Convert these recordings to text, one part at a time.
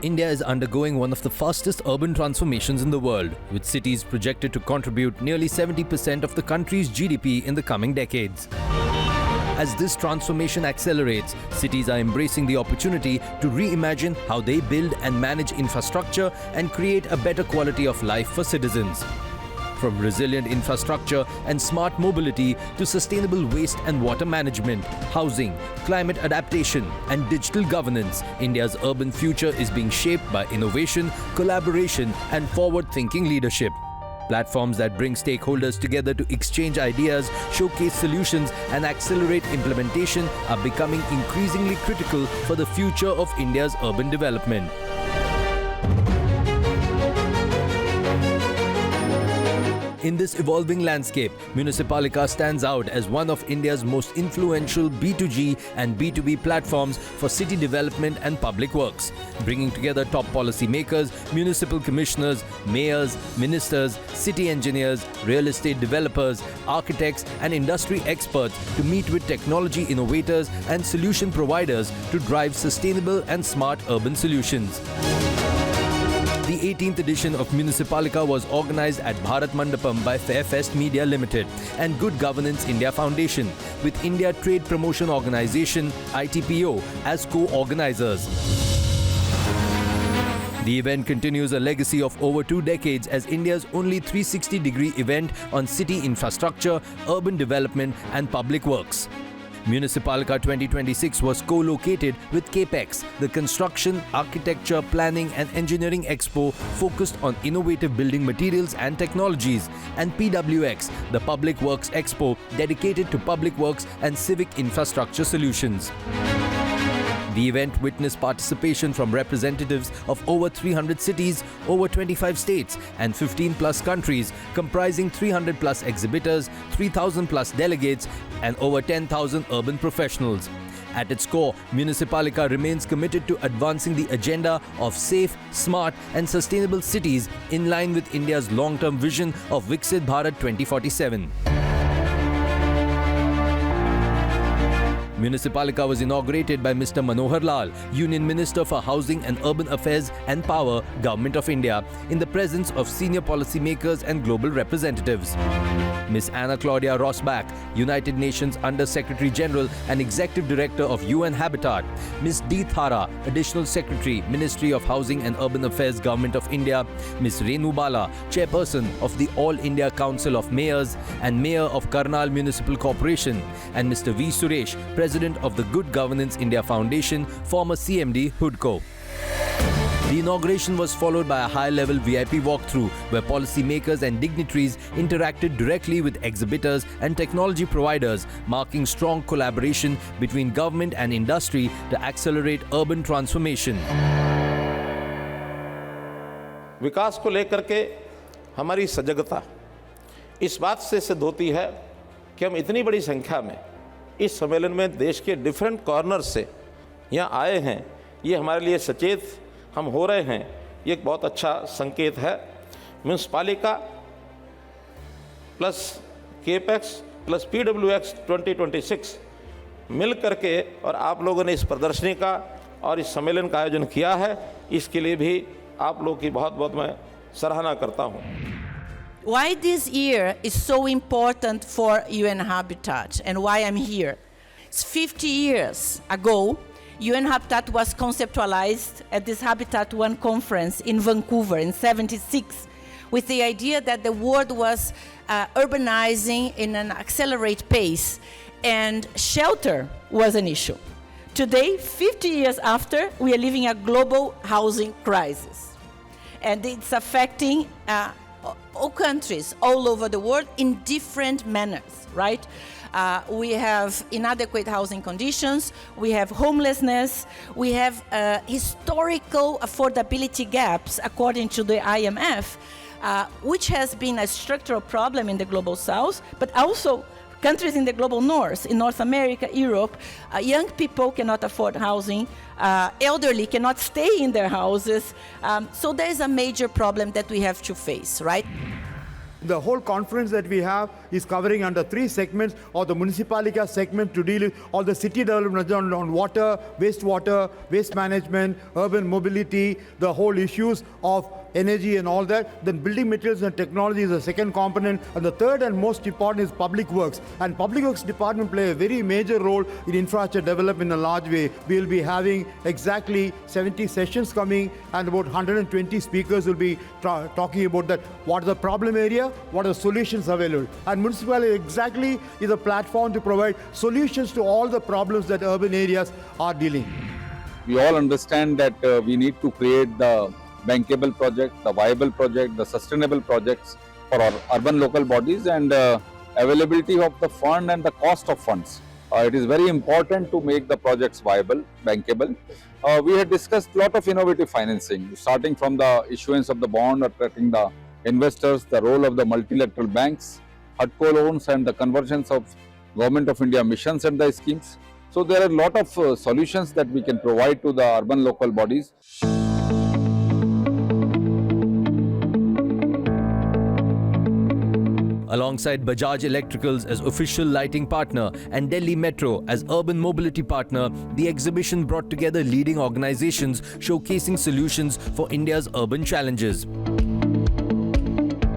India is undergoing one of the fastest urban transformations in the world, with cities projected to contribute nearly 70% of the country's GDP in the coming decades. As this transformation accelerates, cities are embracing the opportunity to reimagine how they build and manage infrastructure and create a better quality of life for citizens. From resilient infrastructure and smart mobility to sustainable waste and water management, housing, climate adaptation, and digital governance, India's urban future is being shaped by innovation, collaboration, and forward-thinking leadership. Platforms that bring stakeholders together to exchange ideas, showcase solutions, and accelerate implementation are becoming increasingly critical for the future of India's urban development. In this evolving landscape, Municipalika stands out as one of India's most influential B2G and B2B platforms for city development and public works, bringing together top policy makers, municipal commissioners, mayors, ministers, city engineers, real estate developers, architects, and industry experts to meet with technology innovators and solution providers to drive sustainable and smart urban solutions. The 18th edition of Municipalika was organized at Bharat Mandapam by Fairfest Media Limited and Good Governance India Foundation, with India Trade Promotion Organization (ITPO) as co-organizers. The event continues a legacy of over 2 decades as India's only 360-degree event on city infrastructure, urban development, and public works. Municipalika 2026 was co-located with CAPEX, the Construction, Architecture, Planning and Engineering Expo focused on innovative building materials and technologies, and PWX, the Public Works Expo dedicated to public works and civic infrastructure solutions. The event witnessed participation from representatives of over 300 cities, over 25 states and 15 plus countries, comprising 300 plus exhibitors, 3,000 plus delegates and over 10,000 urban professionals. At its core, Municipalika remains committed to advancing the agenda of safe, smart and sustainable cities in line with India's long-term vision of Viksit Bharat 2047. Municipalika was inaugurated by Mr. Manohar Lal, Union Minister for Housing and Urban Affairs and Power, Government of India, in the presence of senior policymakers and global representatives. Ms. Anacláudia Rossbach, United Nations Under Secretary General and Executive Director of UN Habitat, Ms. D. Thara, Additional Secretary, Ministry of Housing and Urban Affairs, Government of India, Ms. Renu Bala, Chairperson of the All India Council of Mayors and Mayor of Karnal Municipal Corporation, and Mr. V. Suresh, President of the Good Governance India Foundation, former CMD, HUDCO. The inauguration was followed by a high-level VIP walkthrough where policymakers and dignitaries interacted directly with exhibitors and technology providers, marking strong collaboration between government and industry to accelerate urban transformation. विकास को लेकर के हमारी सजगता इस बात से सिद्ध होती है कि हम इतनी बड़ी संख्या में इस सम्मेलन में देश के डिफरेंट कॉर्नर से यहाँ आए हैं। ये हमारे लिए सचेत हम हो रहे हैं, ये एक बहुत अच्छा संकेत है। म्यूनिसिपालिका प्लस केपेक्स प्लस PWX 2026 मिल करके और आप लोगों ने इस प्रदर्शनी का और इस सम्मेलन का आयोजन किया है, इसके लिए भी आप लोगों की बहुत बहुत मैं सराहना करता हूँ। Why this year is so important for UN Habitat and why I'm here. It's 50 years ago, UN Habitat was conceptualized at this Habitat 1 conference in Vancouver in '76 with the idea that the world was urbanizing in an accelerated pace and shelter was an issue. Today, 50 years after, we are living a global housing crisis. And it's affecting all countries all over the world in different manners, right? We have inadequate housing conditions, we have homelessness, we have historical affordability gaps according to the IMF, which has been a structural problem in the global south, but also countries in the global north, in North America, Europe, young people cannot afford housing, elderly cannot stay in their houses, so there is a major problem that we have to face, right? The whole conference that we have is covering under 3 segments, or the Municipalika segment to deal with all the city development on water, waste management, urban mobility, the whole issues of energy and all that. Then building materials and technology is the second component. And the third and most important is public works. And public works department play a very major role in infrastructure development in a large way. We will be having exactly 70 sessions coming, and about 120 speakers will be talking about that. What is the problem area? What are the solutions available? And municipality exactly is a platform to provide solutions to all the problems that urban areas are dealing. We all understand that we need to create the bankable project, the viable project, the sustainable projects for our urban local bodies, and availability of the fund and the cost of funds. It is very important to make the projects viable, bankable. We had discussed a lot of innovative financing, starting from the issuance of the bond, attracting the investors, the role of the multilateral banks, HUDCO loans, and the conversions of Government of India missions and the schemes. So there are a lot of solutions that we can provide to the urban local bodies. Alongside Bajaj Electricals as official lighting partner and Delhi Metro as urban mobility partner, the exhibition brought together leading organizations showcasing solutions for India's urban challenges.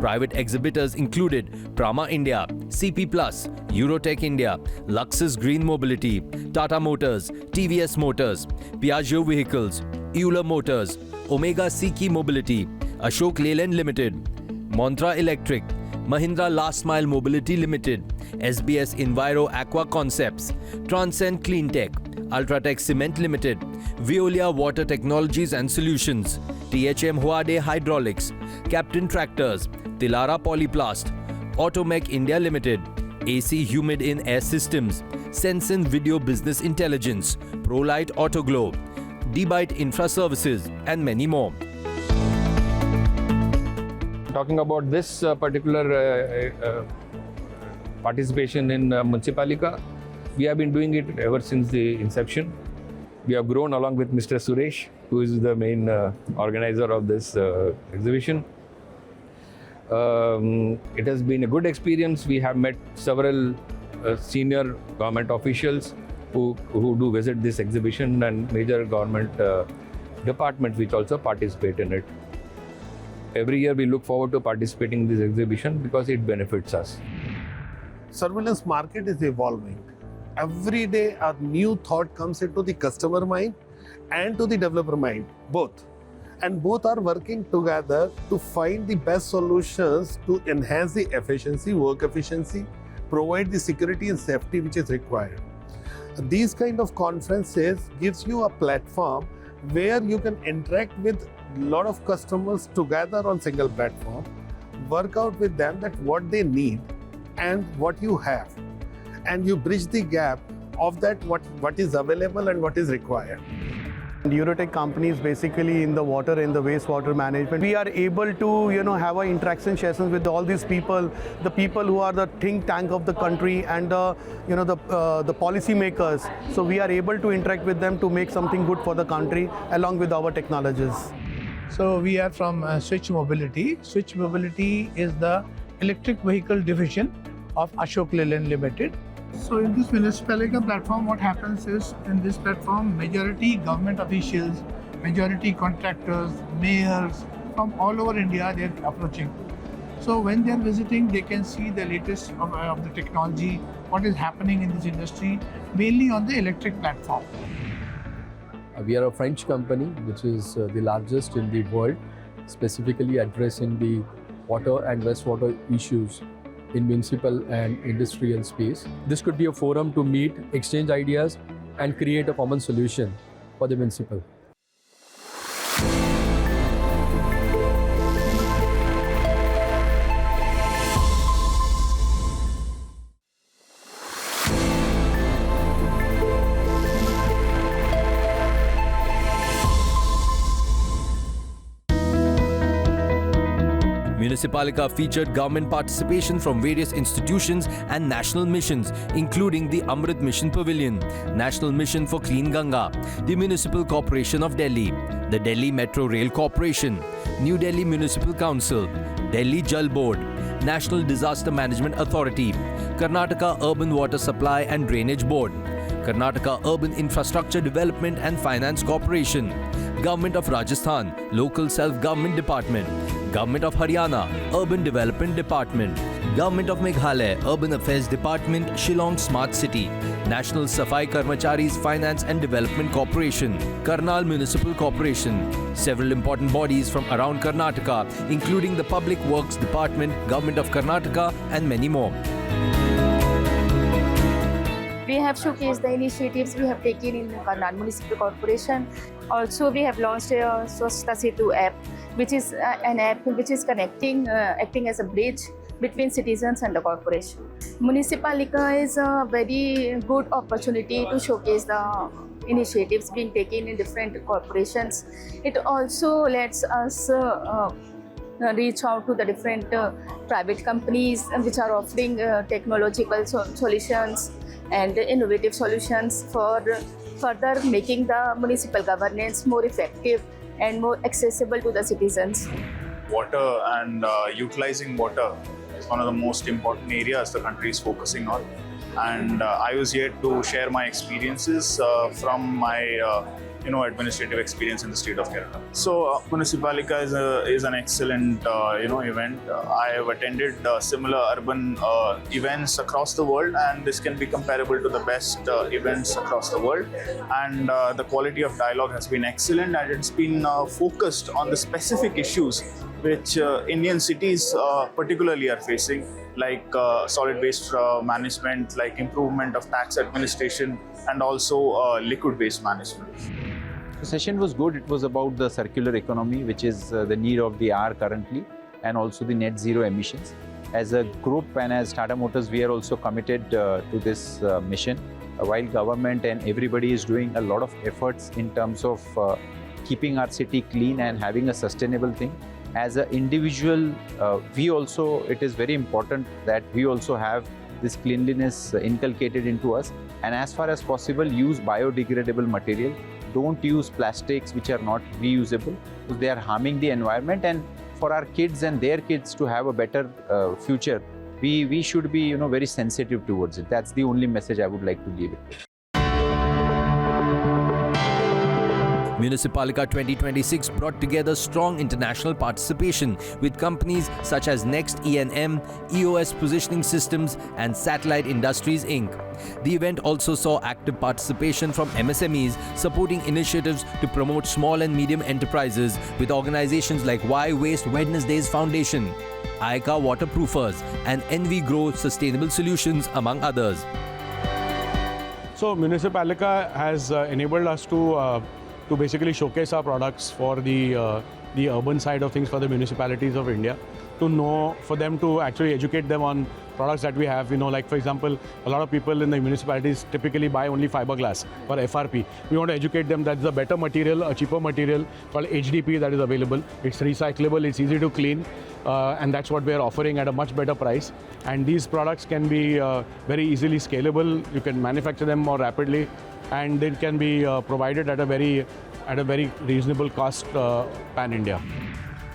Private exhibitors included Prama India, CP+, Eurotech India, Luxus Green Mobility, Tata Motors, TVS Motors, Piaggio Vehicles, Euler Motors, Omega Seiki Mobility, Ashok Leyland Limited, Montra Electric, Mahindra Last Mile Mobility Limited, SBS Enviro Aqua Concepts, Transcend Cleantech, Ultratech Cement Limited, Veolia Water Technologies and Solutions, THM Huade Hydraulics, Captain Tractors, Tilara Polyplast, Automech India Limited, AC Humid in Air Systems, Sensen Video Business Intelligence, ProLight Autoglow, Dbyte Infra Services, and many more. Talking about this particular participation in Municipalika, we have been doing it ever since the inception. We have grown along with Mr. Suresh, who is the main organizer of this exhibition. It has been a good experience. We have met several senior government officials who do visit this exhibition, and major government departments which also participate in it. Every year we look forward to participating in this exhibition because it benefits us. Surveillance market is evolving. Every day a new thought comes into the customer mind and to the developer mind, both. And both are working together to find the best solutions to enhance the efficiency, work efficiency, provide the security and safety which is required. These kind of conferences gives you a platform where you can interact with a lot of customers together on single platform, work out with them that what they need and what you have, and you bridge the gap of that what is available and what is required. Eurotech companies basically in the water and the wastewater management. We are able to have our interaction sessions with all these people, the people who are the think tank of the country and the policy makers. So we are able to interact with them to make something good for the country along with our technologies. So we are from Swachh Mobility. Swachh Mobility is the electric vehicle division of Ashok Leyland Limited. So in this Municipalika platform, what happens is, in this platform, majority government officials, majority contractors, mayors from all over India, they're approaching. So when they're visiting, they can see the latest of the technology, what is happening in this industry, mainly on the electric platform. We are a French company, which is the largest in the world, specifically addressing the water and wastewater issues in municipal and industrial space. This could be a forum to meet, exchange ideas, and create a common solution for the municipal. Municipalika featured government participation from various institutions and national missions, including the AMRUT Mission Pavilion, National Mission for Clean Ganga, the Municipal Corporation of Delhi, the Delhi Metro Rail Corporation, New Delhi Municipal Council, Delhi Jal Board, National Disaster Management Authority, Karnataka Urban Water Supply and Drainage Board, Karnataka Urban Infrastructure Development and Finance Corporation, Government of Rajasthan, Local Self-Government Department, Government of Haryana, Urban Development Department, Government of Meghalaya, Urban Affairs Department, Shillong Smart City, National Safai Karmacharis Finance and Development Corporation, Karnal Municipal Corporation, several important bodies from around Karnataka, including the Public Works Department, Government of Karnataka and many more. We have showcased the initiatives we have taken in Karnal Municipal Corporation. Also, we have launched a Swachh Setu app, which is an app which is acting as a bridge between citizens and the corporation. Municipalika is a very good opportunity to showcase the initiatives being taken in different corporations. It also lets us reach out to the different private companies which are offering technological solutions and innovative solutions for further making the municipal governance more effective and more accessible to the citizens. Water and utilizing water is one of the most important areas the country is focusing on. And I was here to share my experiences from my administrative experience in the state of Kerala. So Municipalika is an excellent event. I have attended similar urban events across the world, and this can be comparable to the best events across the world. And the quality of dialogue has been excellent, and it's been focused on the specific issues which Indian cities particularly are facing, like solid waste management, like improvement of tax administration, and also liquid waste management. The session was good. It was about the circular economy, which is the need of the hour currently, and also the net zero emissions. As a group and as Tata Motors, we are also committed to this mission. While government and everybody is doing a lot of efforts in terms of keeping our city clean and having a sustainable thing, as an individual, it is very important that we also have this cleanliness inculcated into us, and as far as possible use biodegradable material. Don't use plastics which are not reusable, because they are harming the environment. And for our kids and their kids to have a better future, we should be very sensitive towards it. That's the only message I would like to leave it with. Municipalika 2026 brought together strong international participation with companies such as Next E&M, EOS Positioning Systems and Satellite Industries Inc. The event also saw active participation from MSMEs supporting initiatives to promote small and medium enterprises with organizations like Why Waste Wednesdays Foundation, ICA Waterproofers and NV Grow Sustainable Solutions, among others. So Municipalika has enabled us to basically showcase our products for the urban side of things for the municipalities of India, for them to actually educate them on products that we have. Like for example, a lot of people in the municipalities typically buy only fiberglass for FRP. We want to educate them that there's a better material, a cheaper material called HDP that is available. It's recyclable, it's easy to clean, and that's what we're offering at a much better price. And these products can be very easily scalable. You can manufacture them more rapidly, and it can be provided at a very reasonable cost pan-India.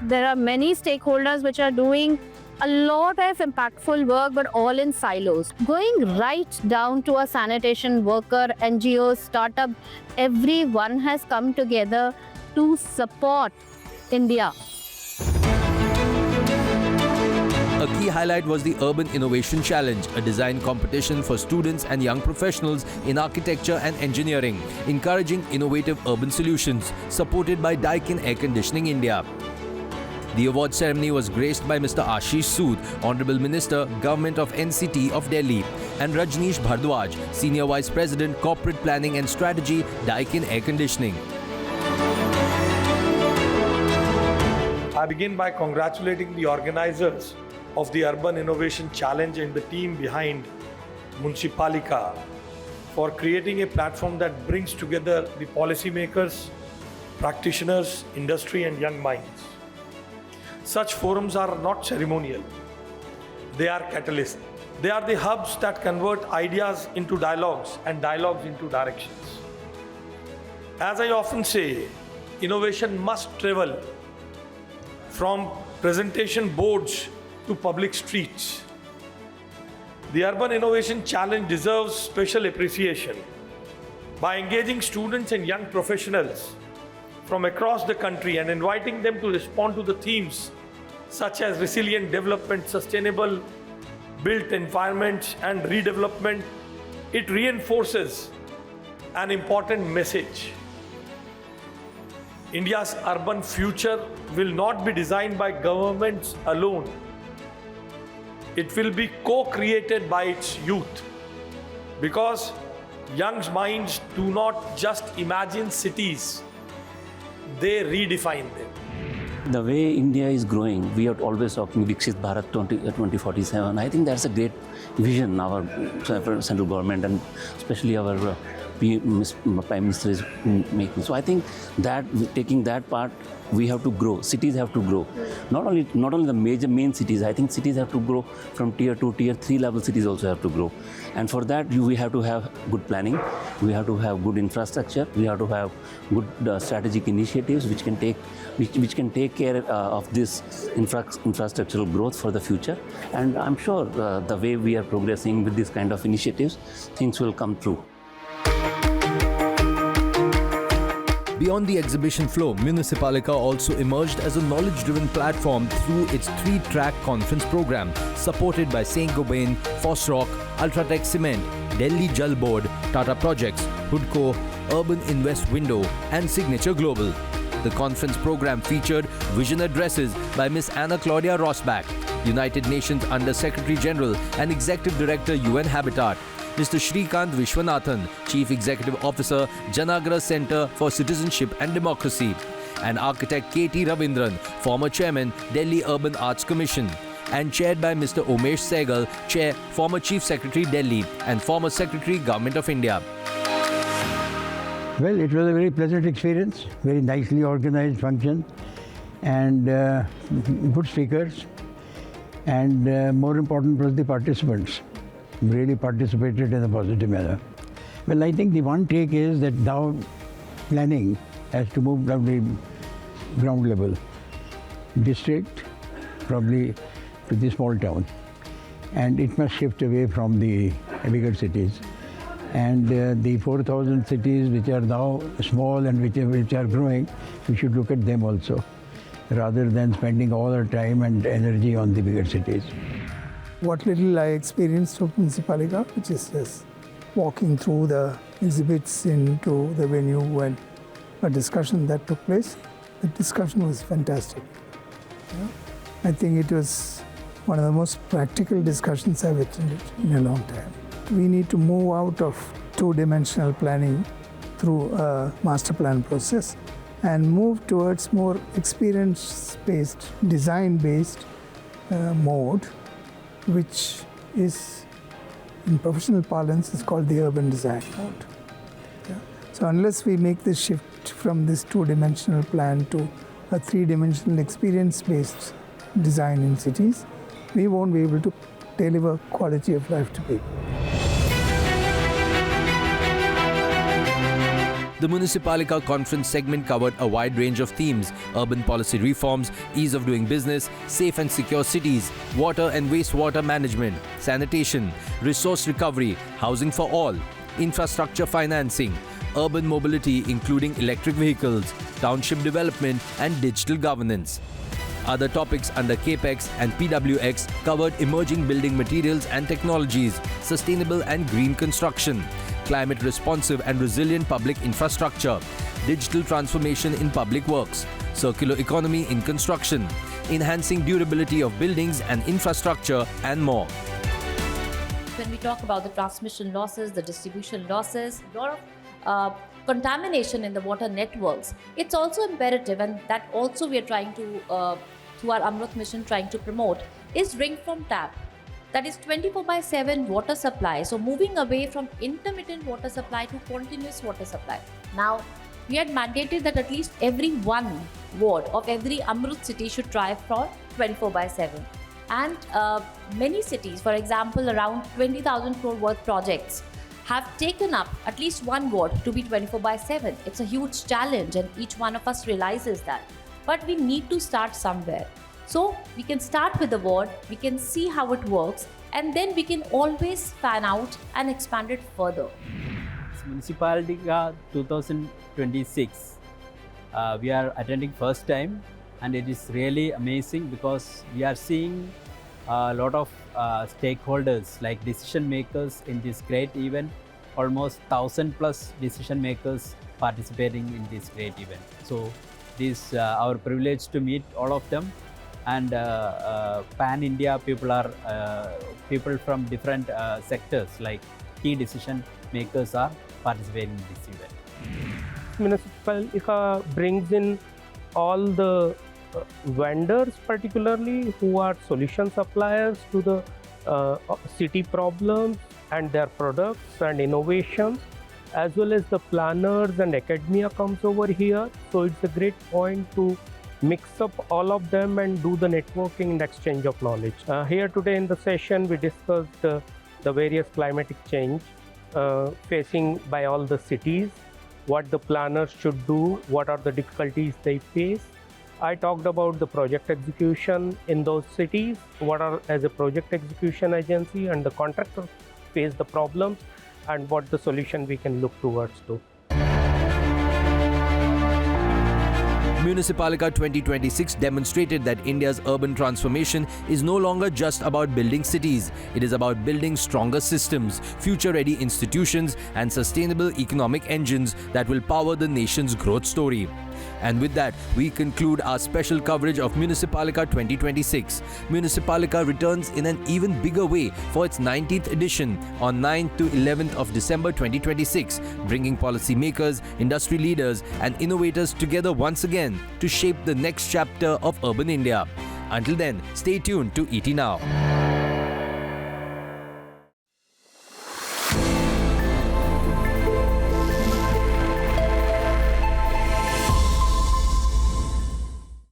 There are many stakeholders which are doing a lot of impactful work, but all in silos. Going right down to a sanitation worker, NGOs, startup, everyone has come together to support India. A key highlight was the Urban Innovation Challenge, a design competition for students and young professionals in architecture and engineering, encouraging innovative urban solutions, supported by Daikin Air Conditioning India. The award ceremony was graced by Mr. Ashish Sood, Honorable Minister, Government of NCT of Delhi, and Rajneesh Bhardwaj, Senior Vice President, Corporate Planning and Strategy, Daikin Air Conditioning. I begin by congratulating the organizers of the Urban Innovation Challenge and the team behind Municipalika for creating a platform that brings together the policymakers, practitioners, industry and young minds. Such forums are not ceremonial. They are catalysts. They are the hubs that convert ideas into dialogues and dialogues into directions. As I often say, innovation must travel from presentation boards to public streets. The Urban Innovation Challenge deserves special appreciation. By engaging students and young professionals from across the country and inviting them to respond to the themes such as resilient development, sustainable built environments and redevelopment, it reinforces an important message. India's urban future will not be designed by governments alone. It will be co-created by its youth, because young minds do not just imagine cities, they redefine them. The way India is growing, we are always talking Viksit Bharat 2047. I think that's a great vision our central government and especially our Prime Minister is making. So I think that taking that part, we have to grow. Cities have to grow. Not only the main cities. I think cities have to grow from tier 2, tier 3 level. Cities also have to grow, and for that we have to have good planning. We have to have good infrastructure. We have to have good strategic initiatives which can take care of this infrastructural growth for the future. And I'm sure the way we are progressing with this kind of initiatives, things will come through. Beyond the exhibition floor, Municipalika also emerged as a knowledge-driven platform through its 3-track conference program, supported by Saint-Gobain, Fosroc, Ultratech Cement, Delhi Jal Board, Tata Projects, Hudco, Urban Invest Window and Signature Global. The conference program featured vision addresses by Ms. Anacláudia Rossbach, United Nations Under-Secretary General and Executive Director UN Habitat, Mr. Shrikant Vishwanathan, Chief Executive Officer, Janagra Center for Citizenship and Democracy, and architect K.T. Ravindran, former Chairman, Delhi Urban Arts Commission, and chaired by Mr. Umesh Sehgal, Chair, former Chief Secretary, Delhi, and former Secretary, Government of India. Well, it was a very pleasant experience, very nicely organized function, and good speakers, and more important was the participants. Really participated in a positive manner. Well, I think the one take is that now planning has to move down the ground level. District, probably to the small town. And it must shift away from the bigger cities. And the 4,000 cities which are now small and which are growing, we should look at them also, rather than spending all our time and energy on the bigger cities. What little I experienced of Municipalika, which is just walking through the exhibits into the venue and a discussion that took place, the discussion was fantastic. Yeah. I think it was one of the most practical discussions I've attended in a long time. We need to move out of two-dimensional planning through a master plan process and move towards more experience-based, design-based mode, which is, in professional parlance, is called the urban design mode. Yeah. So unless we make this shift from this two-dimensional plan to a three-dimensional experience-based design in cities, we won't be able to deliver quality of life to people. The Municipalika conference segment covered a wide range of themes: urban policy reforms, ease of doing business, safe and secure cities, water and wastewater management, sanitation, resource recovery, housing for all, infrastructure financing, urban mobility including electric vehicles, township development and digital governance. Other topics under CAPEX and PWX covered emerging building materials and technologies, sustainable and green construction, climate responsive and resilient public infrastructure, digital transformation in public works, circular economy in construction, enhancing durability of buildings and infrastructure, and more. When we talk about the transmission losses, the distribution losses, a lot of contamination in the water networks, it's also imperative, and that also we are trying to, through our AMRUT mission, trying to promote, is ring from tap. That is 24/7 water supply. So moving away from intermittent water supply to continuous water supply. Now, we had mandated that at least every one ward of every AMRUT city should try for 24/7. And many cities, for example, around 20,000 crore worth projects, have taken up at least one ward to be 24/7. It's a huge challenge, and each one of us realizes that. But we need to start somewhere. So we can start with the ward, we can see how it works, and then we can always fan out and expand it further. Municipalika 2026. We are attending first time, and it is really amazing because we are seeing a lot of stakeholders like decision makers in this great event. Almost 1,000+ decision makers participating in this great event. So this our privilege to meet all of them, and pan India people are people from different sectors like key decision makers are participating in this event. Municipalika brings in all the vendors particularly who are solution suppliers to the city problems and their products and innovations, as well as the planners and academia comes over here. So it's a great point to mix up all of them and do the networking and exchange of knowledge. Here today in the session we discussed the various climatic change facing by all the cities, what the planners should do, what are the difficulties they face. I talked about the project execution in those cities, what are as a project execution agency and the contractor face the problems and what the solution we can look towards to. Municipalika 2026 demonstrated that India's urban transformation is no longer just about building cities. It is about building stronger systems, future-ready institutions, and sustainable economic engines that will power the nation's growth story. And with that, we conclude our special coverage of Municipalika 2026. Municipalika returns in an even bigger way for its 19th edition on 9th to 11th of December 2026, bringing policymakers, industry leaders, and innovators together once again to shape the next chapter of urban India. Until then, stay tuned to ET Now.